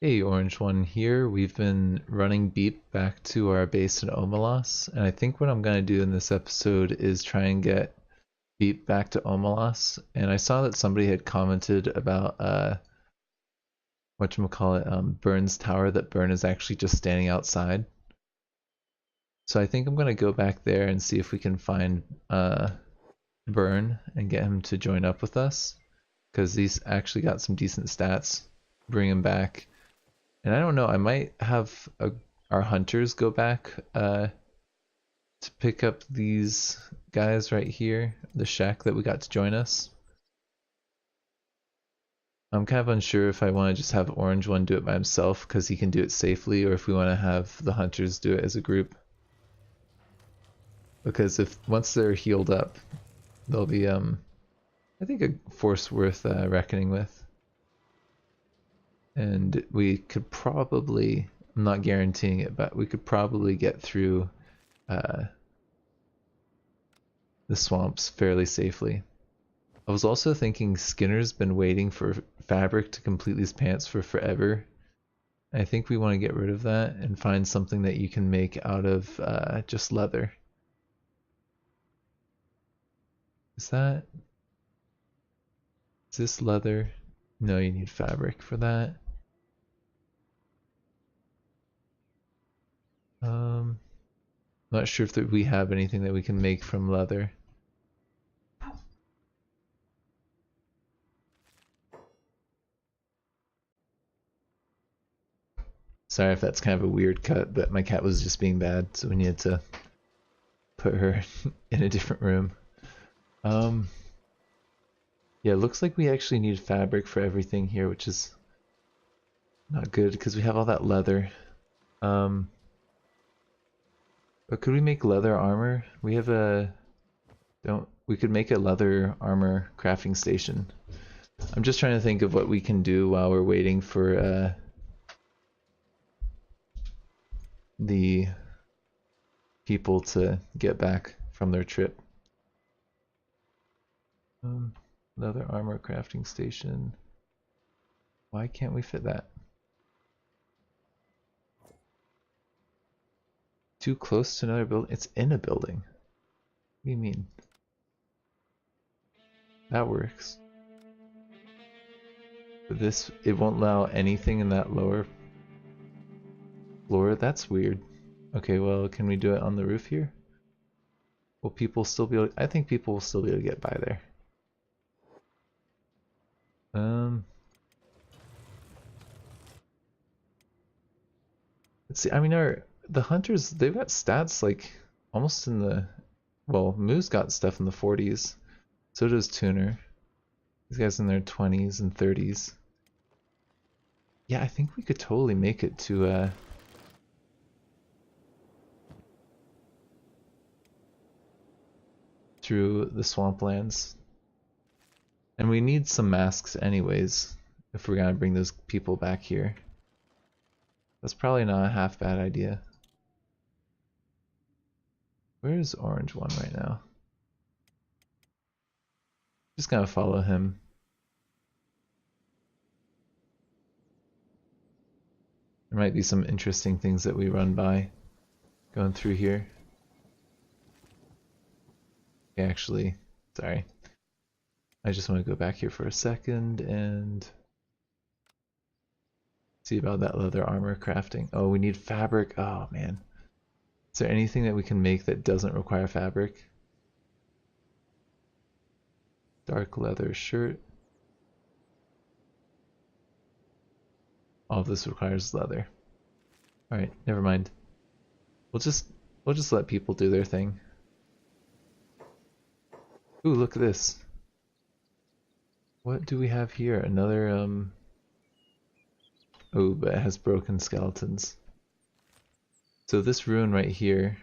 Hey, Orange One here. We've been running Beep back to our base in Omelas, and I think what I'm going to do in this episode is try and get Beep back to Omelas. And I saw that somebody had commented about whatchamacallit, Burn's tower, that Burn is actually just standing outside. So I think I'm going to go back there and see if we can find Burn and get him to join up with us, because he's actually got some decent stats. Bring him back. And I don't know, I might have our hunters go back to pick up these guys right here, the shack that we got to join us. I'm kind of unsure if I want to just have Orange One do it by himself because he can do it safely, or if we want to have the hunters do it as a group. Because if once they're healed up, they'll be I think a force worth reckoning with. And we could probably, I'm not guaranteeing it, but we could probably get through the swamps fairly safely. I was also thinking Skinner's been waiting for fabric to complete these pants for forever. I think we want to get rid of that and find something that you can make out of just leather. Is this leather? No, you need fabric for that. Not sure if we have anything that we can make from leather. Sorry if that's kind of a weird cut, but my cat was just being bad, so we needed to put her in a different room. Yeah, it looks like we actually need fabric for everything here, which is not good because we have all that leather. But could we make leather armor? We have we could make a leather armor crafting station. I'm just trying to think of what we can do while we're waiting for the people to get back from their trip. Leather armor crafting station. Why can't we fit that? Too close to another building? It's in a building. What do you mean? That works. But this, it won't allow anything in that lower floor? That's weird. Okay, well, can we do it on the roof here? Will people still be able, I think people will still be able to get by there. Let's see, I mean, the hunters, they've got stats like almost in the, well, Moo's got stuff in the 40s. So does Tuner. These guys in their 20s and 30s. Yeah, I think we could totally make it to through the swamplands. And we need some masks anyways, if we're gonna bring those people back here. That's probably not a half bad idea. Where's Orange One right now? Just gonna follow him. There might be some interesting things that we run by going through here. Okay, actually, sorry. I just want to go back here for a second and see about that leather armor crafting. Oh, we need fabric. Oh, man. Is there anything that we can make that doesn't require fabric? Dark leather shirt. All of this requires leather. Alright, never mind. We'll just let people do their thing. Ooh, look at this. What do we have here? Another oh, but it has broken skeletons. So this ruin right here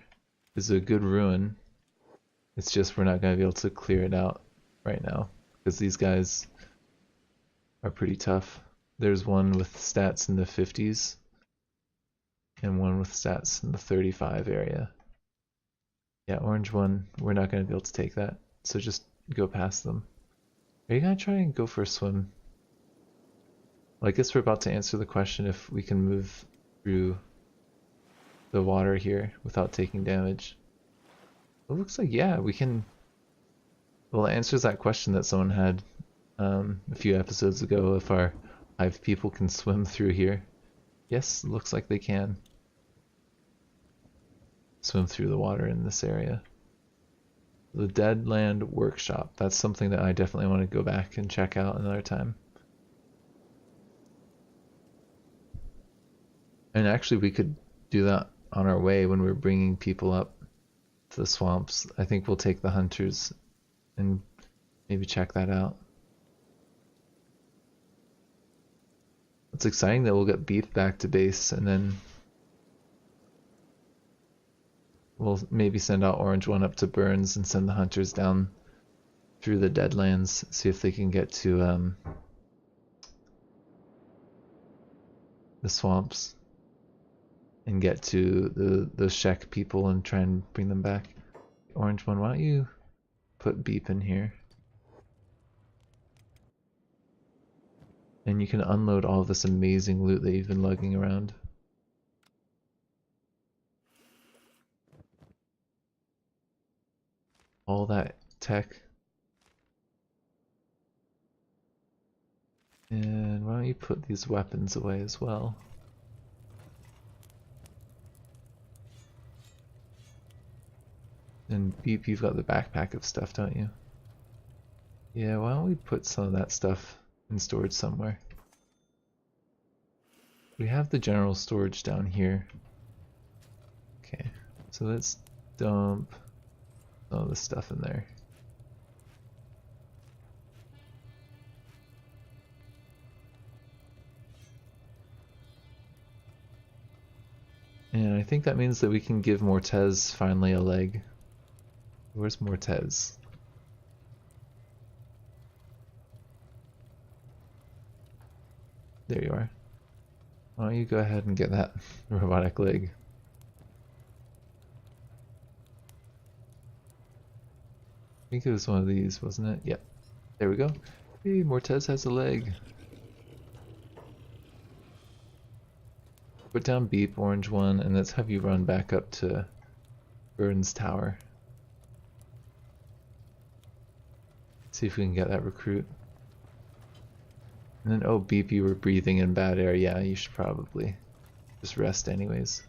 is a good ruin. It's just we're not gonna be able to clear it out right now because these guys are pretty tough. There's one with stats in the 50s and one with stats in the 35 area. Yeah, Orange One, we're not gonna be able to take that, so just go past them. Are you gonna try and go for a swim? Well, I guess we're about to answer the question if we can move through the water here without taking damage. It looks like, yeah, we can. Well, it answers that question that someone had a few episodes ago, if our 5 people can swim through here. Yes, looks like they can swim through the water in this area. The Deadland Workshop. That's something that I definitely want to go back and check out another time. And actually we could do that on our way when we're bringing people up to the swamps. I think we'll take the hunters and maybe check that out. It's exciting that we'll get Beef back to base, and then we'll maybe send out Orange One up to Burns and send the hunters down through the Deadlands, see if they can get to the swamps and get to the Shek people and try and bring them back. Orange One, why don't you put Beep in here? And you can unload all of this amazing loot that you've been lugging around. All that tech. And why don't you put these weapons away as well? And Beep, you've got the backpack of stuff, don't you? Yeah, why don't we put some of that stuff in storage somewhere? We have the general storage down here. Okay, so let's dump all this stuff in there. And I think that means that we can give Mortez finally a leg. Where's Mortez? There you are. Why don't you go ahead and get that robotic leg? I think it was one of these, wasn't it? Yep. There we go. Hey, Mortez has a leg. Put down Beep, Orange One, and let's have you run back up to Burns Tower. See if we can get that recruit. And then, oh, Beep, you were breathing in bad air. Yeah, you should probably just rest anyways.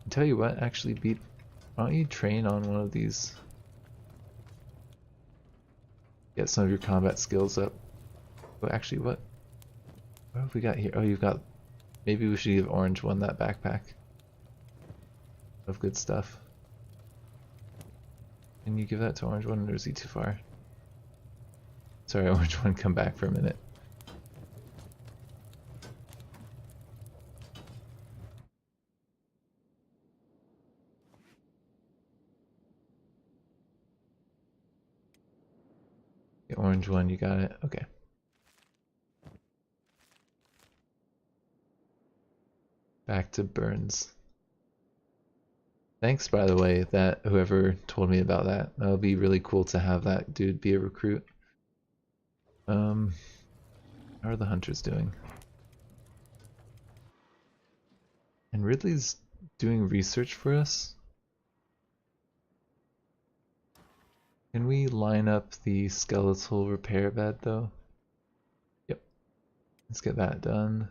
I'll tell you what, actually, Beep, why don't you train on one of these? Get some of your combat skills up. Oh, actually, what have we got here? Oh, you've got... Maybe we should give Orange One that backpack of good stuff. Can you give that to Orange One, or is he too far? Sorry, Orange One, come back for a minute. Okay, Orange One, you got it? Okay. Back to Burns. Thanks, by the way, that whoever told me about that. That'll be really cool to have that dude be a recruit. How are the hunters doing? And Ridley's doing research for us? Can we line up the skeletal repair bed though? Yep. Let's get that done.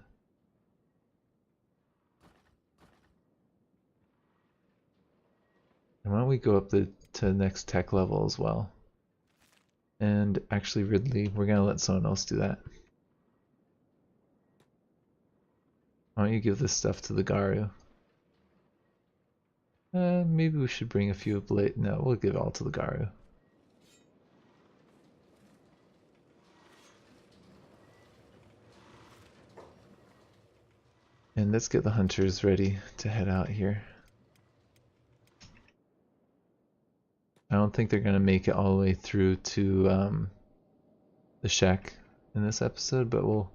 And why don't we go up to the next tech level as well? And actually, Ridley, we're gonna let someone else do that. Why don't you give this stuff to the Garu? Maybe we should bring a few of Blade. No, we'll give it all to the Garu. And let's get the hunters ready to head out here. I don't think they're gonna make it all the way through to the shack in this episode, but we'll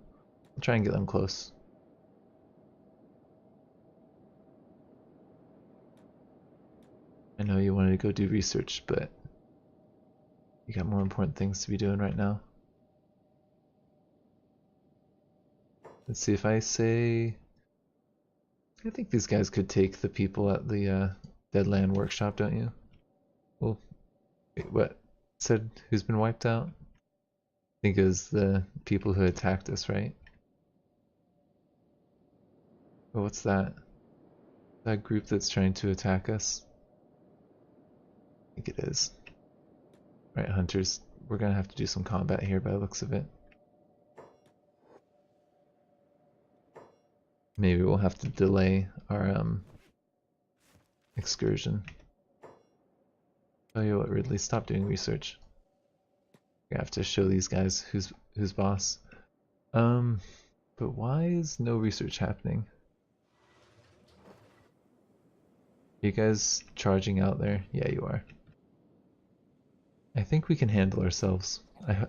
try and get them close. I know you wanted to go do research, but you got more important things to be doing right now. Let's see if I say... I think these guys could take the people at the Deadland Workshop, don't you? Well, wait, what? Said who's been wiped out? I think it was the people who attacked us, right? Oh, what's that? That group that's trying to attack us? I think it is. Right, hunters. We're gonna have to do some combat here by the looks of it. Maybe we'll have to delay our excursion. Oh, you know what, Ridley? Stop doing research. We have to show these guys who's boss. But why is no research happening? You guys charging out there? Yeah, you are. I think we can handle ourselves.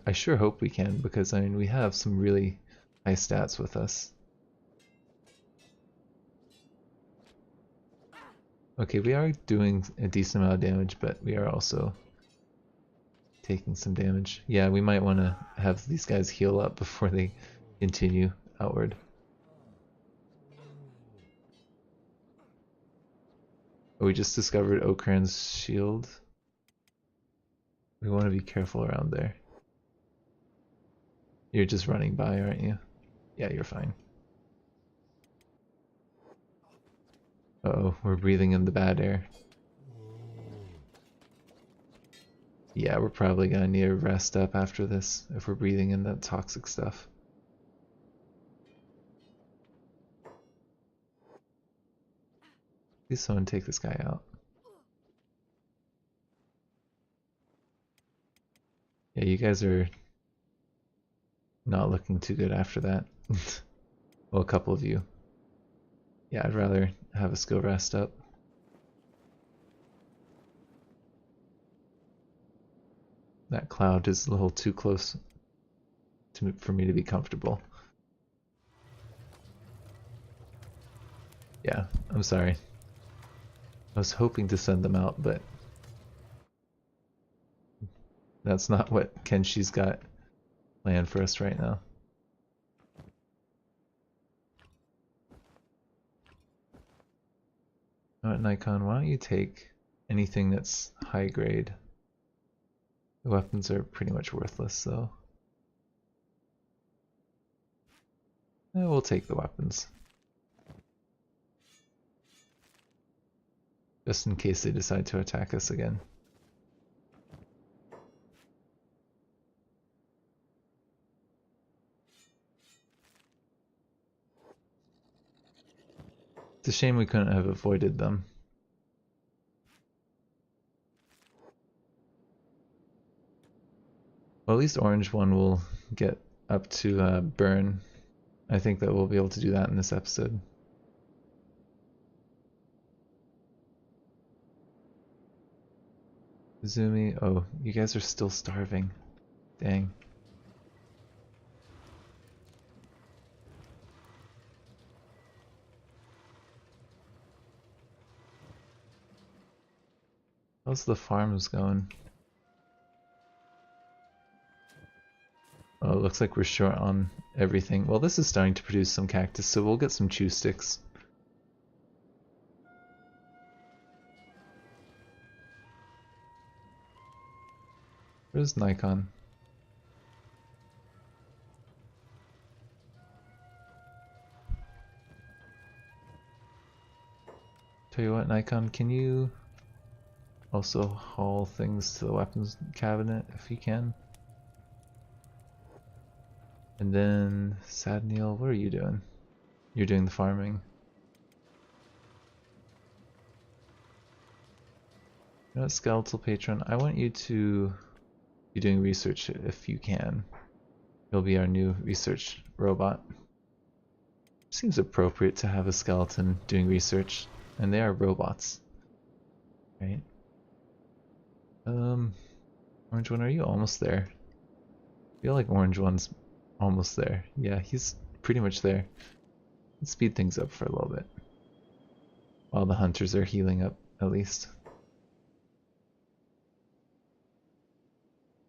I sure hope we can, because I mean we have some really high stats with us. Okay, we are doing a decent amount of damage, but we are also taking some damage. Yeah, we might want to have these guys heal up before they continue outward. Oh, we just discovered OKRAN'S shield. We want to be careful around there. You're just running by, aren't you? Yeah, you're fine. Uh-oh, we're breathing in the bad air. Yeah, we're probably gonna need to rest up after this if we're breathing in that toxic stuff. Please someone take this guy out. Yeah, you guys are not looking too good after that. Well, a couple of you. Yeah, I'd rather have us go rest up. That cloud is a little too close for me to be comfortable. Yeah, I'm sorry. I was hoping to send them out, but that's not what Kenshi's got planned for us right now. Oh, Nikon, why don't you take anything that's high grade? The weapons are pretty much worthless, so we'll take the weapons. Just in case they decide to attack us again. It's a shame we couldn't have avoided them. Well, at least Orange One will get up to burn. I think that we'll be able to do that in this episode. Izumi, oh, you guys are still starving. Dang. How's the farms going? Oh, it looks like we're short on everything. Well, this is starting to produce some cactus, so we'll get some chew sticks. Where's Nikon? Tell you what, Nikon, can you also haul things to the weapons cabinet if you can? And then, Sadniel, what are you doing? You're doing the farming. You know what, Skeletal Patron, I want you to be doing research if you can. You'll be our new research robot. Seems appropriate to have a skeleton doing research, and they are robots, right? Orange One, are you almost there? I feel like Orange One's almost there. Yeah, he's pretty much there. Let's speed things up for a little bit. While the hunters are healing up, at least.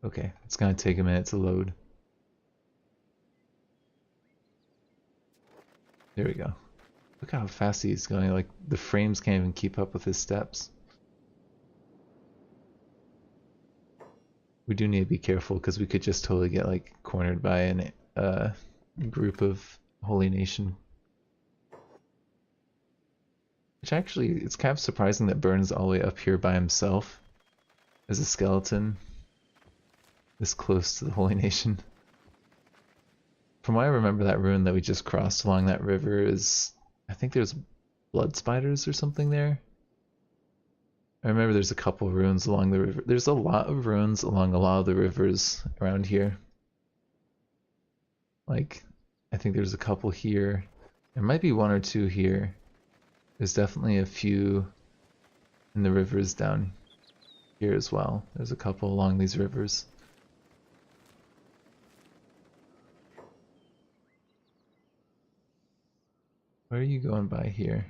Okay, it's gonna take a minute to load. There we go. Look how fast he's going, like the frames can't even keep up with his steps. We do need to be careful because we could just totally get like cornered by an group of Holy Nation. Which actually, it's kind of surprising that Burns all the way up here by himself as a skeleton this close to the Holy Nation. From what I remember, that ruin that we just crossed along that river is, I think there's blood spiders or something there. I remember there's a couple of ruins along the river. There's a lot of ruins along a lot of the rivers around here. Like, I think there's a couple here. There might be one or two here. There's definitely a few in the rivers down here as well. There's a couple along these rivers. Where are you going by here?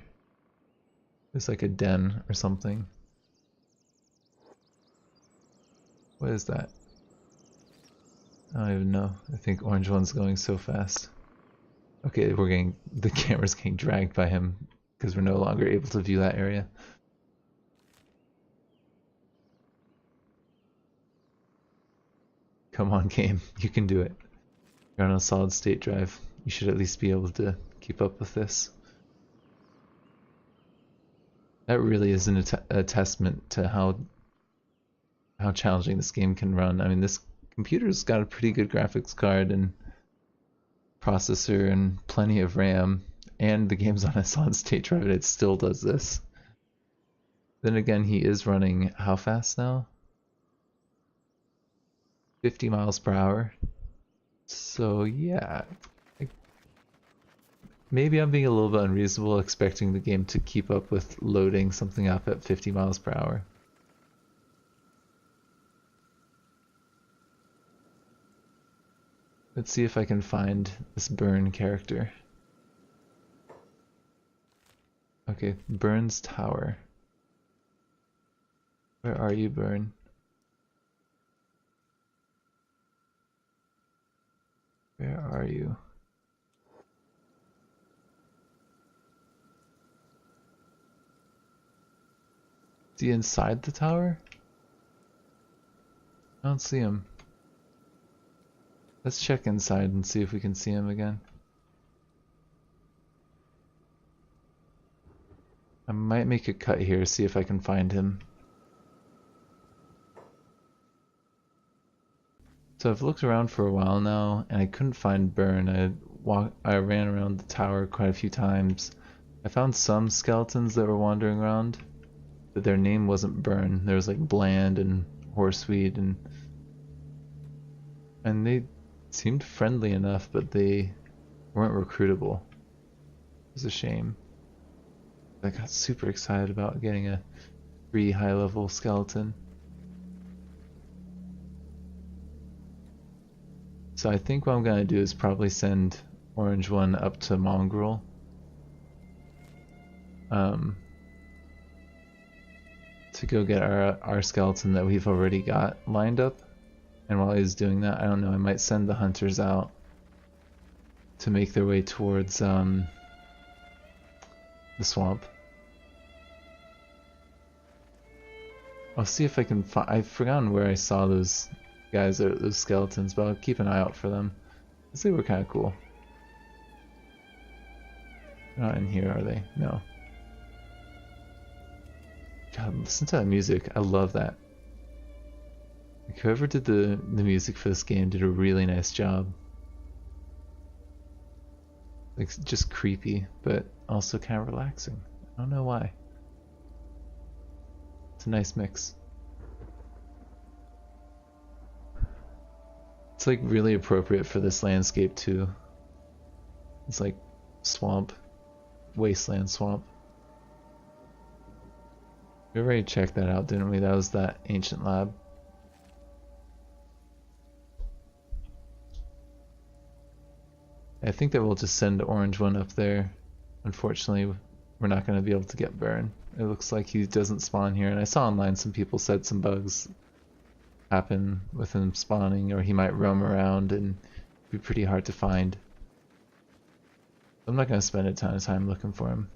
There's like a den or something. What is that? I don't even know. I think orange one's going so fast. Okay, the camera's getting dragged by him because we're no longer able to view that area. Come on, game, you can do it. You're on a solid state drive. You should at least be able to keep up with this. That really is a testament to how challenging this game can run. I mean, this computer's got a pretty good graphics card and processor and plenty of RAM, and the game's on a solid state drive and it still does this. Then again, he is running how fast now? 50 miles per hour. So yeah, maybe I'm being a little bit unreasonable expecting the game to keep up with loading something up at 50 miles per hour. Let's see if I can find this Burn character. Okay, Burn's Tower. Where are you, Burn? Where are you? Is he inside the tower? I don't see him. Let's check inside and see if we can see him again. I might make a cut here, see if I can find him. So I've looked around for a while now, and I couldn't find Burn. I ran around the tower quite a few times. I found some skeletons that were wandering around, but their name wasn't Burn. There was like Bland and Horseweed, and they seemed friendly enough, but they weren't recruitable. It was a shame. I got super excited about getting a free high-level skeleton. So I think what I'm gonna do is probably send Orange One up to Mongrel. To go get our skeleton that we've already got lined up. And while he's doing that, I don't know, I might send the hunters out to make their way towards the swamp. I'll see if I can find. I've forgotten where I saw those guys, those skeletons, but I'll keep an eye out for them. Because they were kind of cool. They're not in here, are they? No. God, listen to that music. I love that. Like, whoever did the music for this game did a really nice job. Like, just creepy, but also kind of relaxing. I don't know why. It's a nice mix. It's like really appropriate for this landscape too. It's like swamp, wasteland swamp. We already checked that out, didn't we? That was that ancient lab. I think that we'll just send Orange One up there. Unfortunately, we're not going to be able to get Burn. It looks like he doesn't spawn here, and I saw online some people said some bugs happen with him spawning, or he might roam around and be pretty hard to find. I'm not gonna spend a ton of time looking for him.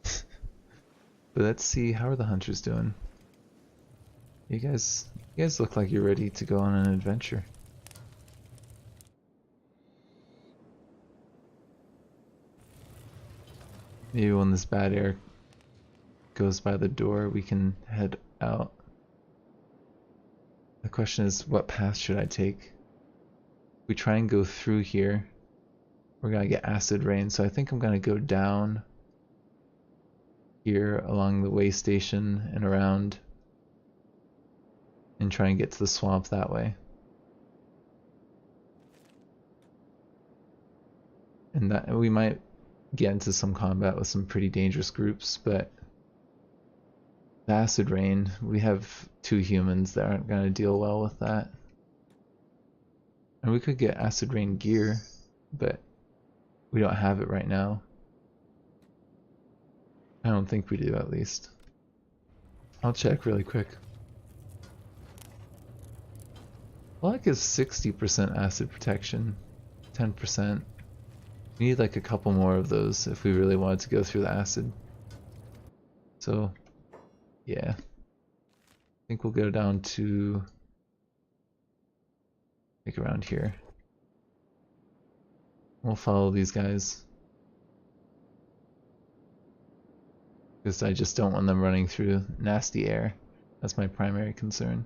But let's see, how are the hunters doing? You guys look like you're ready to go on an adventure. Maybe when this bad air goes by the door, we can head out. The question is, what path should I take? If we try and go through here, we're gonna get acid rain, so I think I'm gonna go down here along the way station and around and try and get to the swamp that way. And that we might get into some combat with some pretty dangerous groups, but the acid rain, we have 2 humans that aren't going to deal well with that. And we could get acid rain gear, but we don't have it right now. I don't think we do, at least. I'll check really quick. Well, that gives 60% acid protection, 10%. We need like a couple more of those if we really wanted to go through the acid. So, yeah. I think we'll go down to like around here. We'll follow these guys. Because I just don't want them running through nasty air. That's my primary concern.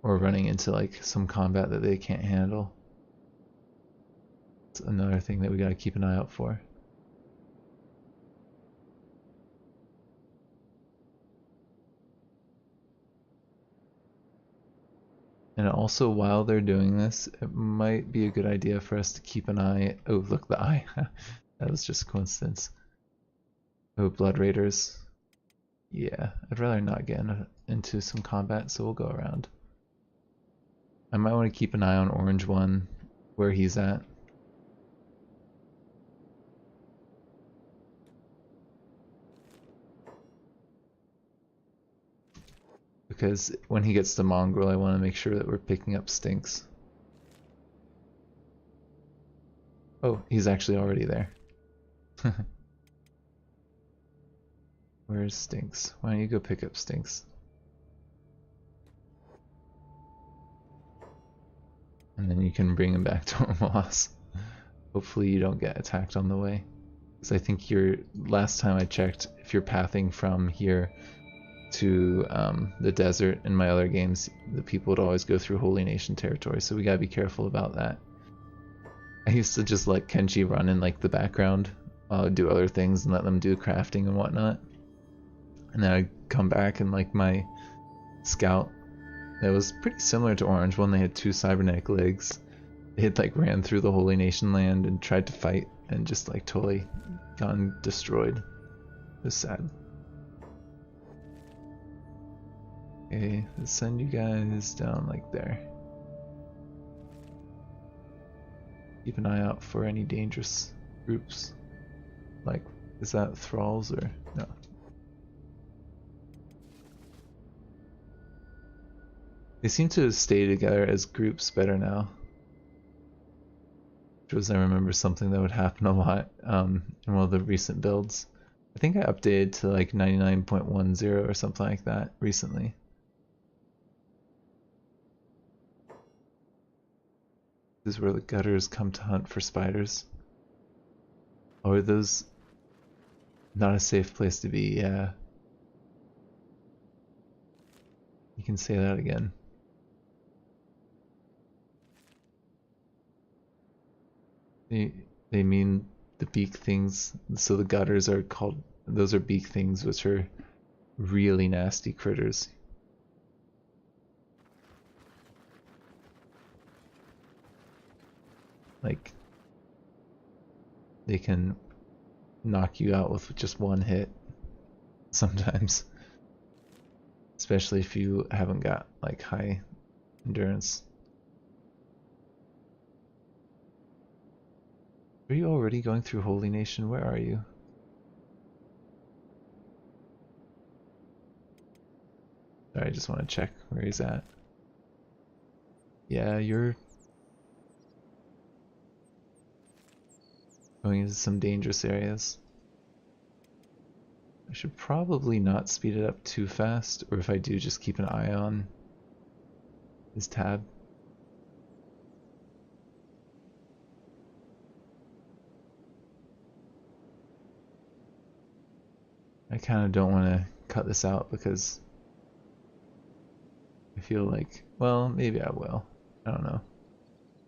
Or running into like some combat that they can't handle. It's another thing that we gotta keep an eye out for. And also, while they're doing this, it might be a good idea for us to keep an eye. Oh, look, the eye. That was just a coincidence. Oh, Blood Raiders. Yeah, I'd rather not get into some combat, so we'll go around. I might want to keep an eye on Orange One, where he's at. Because when he gets to Mongrel, I want to make sure that we're picking up Stinks. Oh, he's actually already there. Where's Stinks? Why don't you go pick up Stinks? And then you can bring him back to Ormalas. Hopefully you don't get attacked on the way. Because I think last time I checked, if you're pathing from here to the desert in my other games, the people would always go through Holy Nation territory, so we gotta be careful about that. I used to just let Kenshi run in like the background, do other things and let them do crafting and whatnot. And then I'd come back and like my scout that was pretty similar to Orange One. They had 2 cybernetic legs. They had like ran through the Holy Nation land and tried to fight and just like totally gotten destroyed. It was sad. Okay, let's send you guys down like there. Keep an eye out for any dangerous groups. Like, is that thralls or no? They seem to stay together as groups better now. Which was, I remember, something that would happen a lot in one of the recent builds. I think I updated to like 99.10 or something like that recently. This is where the gutters come to hunt for spiders. Oh, are those not a safe place to be? Yeah. You can say that again. They mean the beak things. So the gutters are called, those are beak things, which are really nasty critters. Like, they can knock you out with just one hit sometimes. Especially if you haven't got like high endurance. Are you already going through Holy Nation? Where are you? Sorry, I just want to check where he's at. Yeah, you're going into some dangerous areas. I should probably not speed it up too fast, or if I do, just keep an eye on his tab. I kind of don't want to cut this out because I feel like, well, maybe I will. I don't know.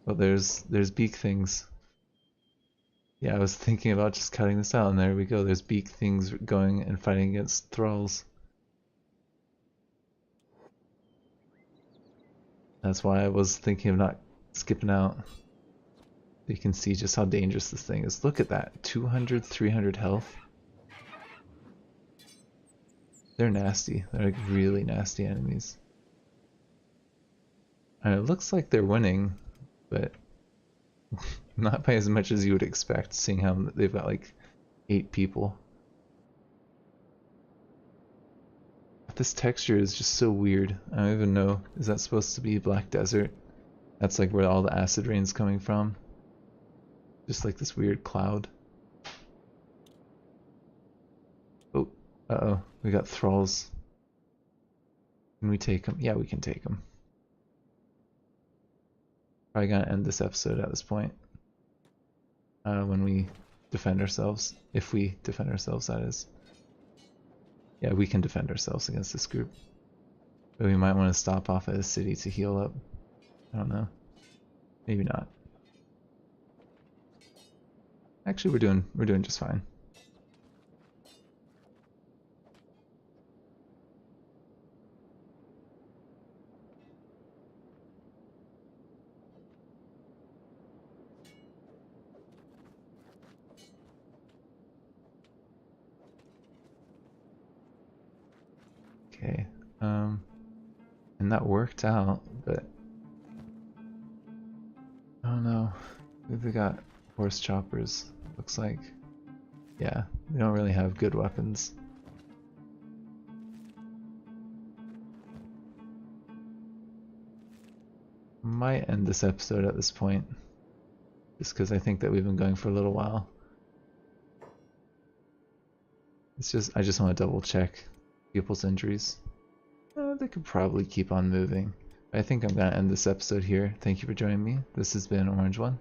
Well, there's beak things. Yeah, I was thinking about just cutting this out, and there we go. There's beak things going and fighting against thralls. That's why I was thinking of not skipping out. You can see just how dangerous this thing is. Look at that, 200, 300 health. They're nasty. They're like really nasty enemies. And it looks like they're winning, but not by as much as you would expect, seeing how they've got like 8 people. This texture is just so weird. I don't even know. Is that supposed to be Black Desert? That's like where all the acid rain's coming from. Just like this weird cloud. Oh, uh-oh. We got thralls. Can we take them? Yeah, we can take them. Probably gonna end this episode at this point. When we defend ourselves. If we defend ourselves, that is. Yeah, we can defend ourselves against this group. But we might want to stop off at a city to heal up. I don't know. Maybe not. Actually, we're doing just fine. Okay, and that worked out, but I don't know. We've got horse choppers, looks like. Yeah, we don't really have good weapons. Might end this episode at this point, just because I think that we've been going for a little while. It's just, I just want to double check people's injuries. They could probably keep on moving. I think I'm going to end this episode here. Thank you for joining me. This has been Orange One.